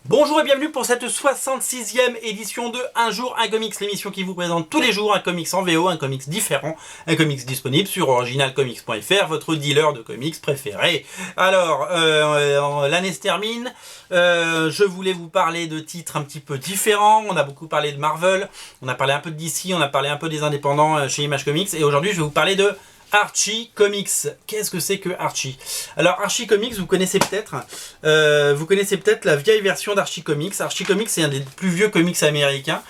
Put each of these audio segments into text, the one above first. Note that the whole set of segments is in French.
Bonjour et bienvenue pour cette 66e édition de Un jour un comics, l'émission qui vous présente tous les jours un comics en VO, un comics différent, un comics disponible sur originalcomics.fr, votre dealer de comics préféré. Alors, l'année se termine, je voulais vous parler de titres un petit peu différents. On a beaucoup parlé de Marvel, on a parlé un peu de DC, on a parlé un peu des indépendants chez Image Comics, et aujourd'hui je vais vous parler de Archie Comics. Qu'est-ce que c'est que Archie? Alors Archie Comics, vous connaissez peut-être la vieille version d'Archie Comics. Archie Comics, c'est un des plus vieux comics américains.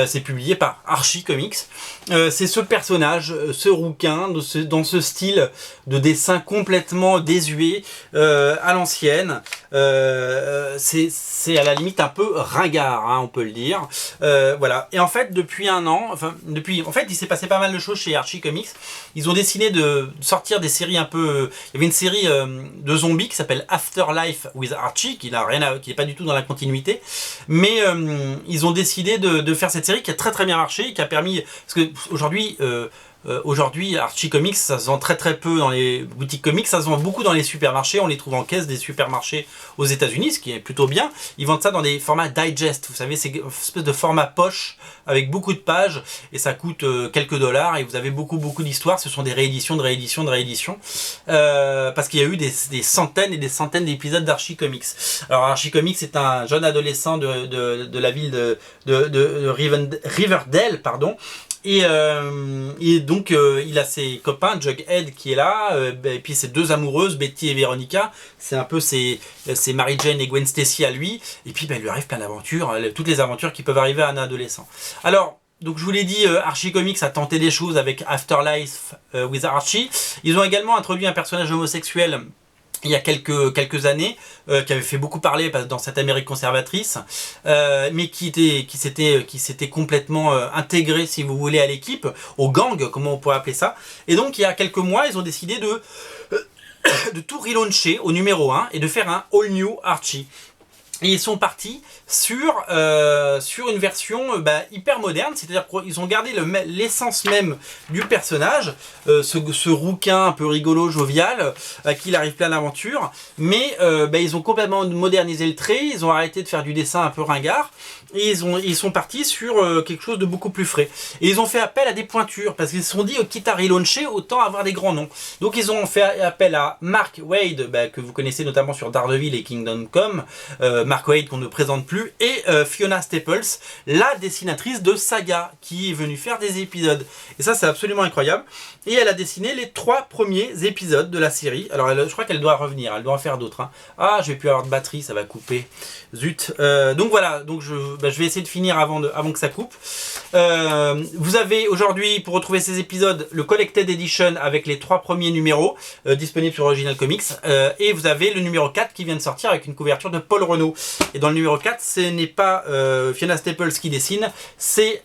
C'est publié par Archie Comics. C'est ce personnage, ce rouquin, dans ce style de dessin complètement désuet, à l'ancienne. C'est à la limite un peu ringard, hein, on peut le dire. Voilà. Et en fait, depuis un an, il s'est passé pas mal de choses chez Archie Comics. Ils ont décidé de sortir des séries un peu... Il y avait une série de zombies qui s'appelle Afterlife with Archie, qui n'est pas du tout dans la continuité. Mais ils ont décidé de faire cette série qui a très très bien marché, qui a permis... Parce que aujourd'hui, Archie Comics, ça se vend très très peu dans les boutiques comics, ça se vend beaucoup dans les supermarchés, on les trouve en caisse des supermarchés aux États-Unis, ce qui est plutôt bien. Ils vendent ça dans des formats digest, vous savez, c'est une espèce de format poche avec beaucoup de pages et ça coûte quelques dollars et vous avez beaucoup d'histoires. Ce sont des rééditions parce qu'il y a eu des centaines et des centaines d'épisodes d'Archie Comics. Alors Archie Comics c'est un jeune adolescent de la ville de Riverdale, pardon. Et donc il a ses copains, Jughead qui est là, et puis ses deux amoureuses, Betty et Veronica, c'est un peu ses Mary Jane et Gwen Stacy à lui, et puis il lui arrive plein d'aventures, toutes les aventures qui peuvent arriver à un adolescent. Alors, donc je vous l'ai dit, Archie Comics a tenté des choses avec Afterlife with Archie. Ils ont également introduit un personnage homosexuel il y a quelques années, qui avait fait beaucoup parler dans cette Amérique conservatrice, mais qui s'était complètement intégré, si vous voulez, à l'équipe, au gang, comment on pourrait appeler ça. Et donc il y a quelques mois, ils ont décidé de tout relauncher au numéro 1 et de faire un all new Archie. Et ils sont partis sur une version hyper moderne, c'est-à-dire qu'ils ont gardé l'essence même du personnage, ce rouquin un peu rigolo, jovial, à qui il arrive plein d'aventures, mais ils ont complètement modernisé le trait, ils ont arrêté de faire du dessin un peu ringard, et ils sont partis sur quelque chose de beaucoup plus frais. Et ils ont fait appel à des pointures, parce qu'ils se sont dit, quitte à relauncher, autant avoir des grands noms. Donc ils ont fait appel à Mark Waid, que vous connaissez notamment sur Daredevil et Kingdom Come, Mark Waid qu'on ne présente plus, et Fiona Staples, la dessinatrice de Saga, qui est venue faire des épisodes. Et ça, c'est absolument incroyable. Et elle a dessiné les 3 premiers épisodes de la série. Alors, je crois qu'elle doit revenir, elle doit en faire d'autres. Hein. Ah, je vais plus avoir de batterie, ça va couper. Zut. Donc voilà, donc je vais essayer de finir avant que ça coupe. Vous avez aujourd'hui, pour retrouver ces épisodes, le Collected Edition avec les 3 premiers numéros, disponibles sur Original Comics. Et vous avez le numéro 4 qui vient de sortir avec une couverture de Paul Renaud. Et dans le numéro 4, ce n'est pas Fiona Staples qui dessine, c'est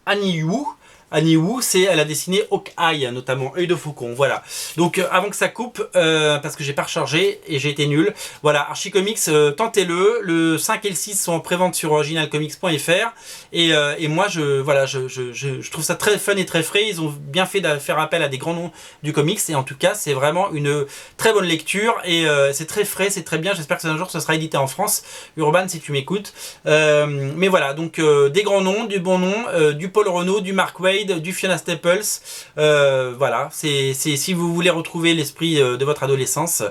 Annie Wu. Annie Wu, elle a dessiné Hawkeye, notamment Œil de Faucon, voilà. Donc avant que ça coupe, parce que j'ai pas rechargé et j'ai été nul, voilà, Archie Comics, tentez-le, le 5 et le 6 sont en prévente sur originalcomics.fr, et moi, je trouve ça très fun et très frais. Ils ont bien fait de faire appel à des grands noms du comics, et en tout cas, c'est vraiment une très bonne lecture, et c'est très frais, c'est très bien. J'espère que un jour, ce sera édité en France. Urban, si tu m'écoutes. Mais voilà, donc des grands noms, du bon nom, du Paul Renaud, du Mark Waid, du Fiona Staples, voilà, c'est si vous voulez retrouver l'esprit de votre adolescence,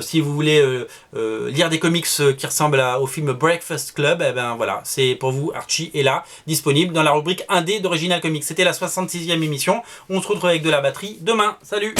si vous voulez lire des comics qui ressemblent au film Breakfast Club, et ben voilà, c'est pour vous. Archie est là, disponible dans la rubrique 1D d'Original Comics. C'était la 66e émission, on se retrouve avec de la batterie demain, salut.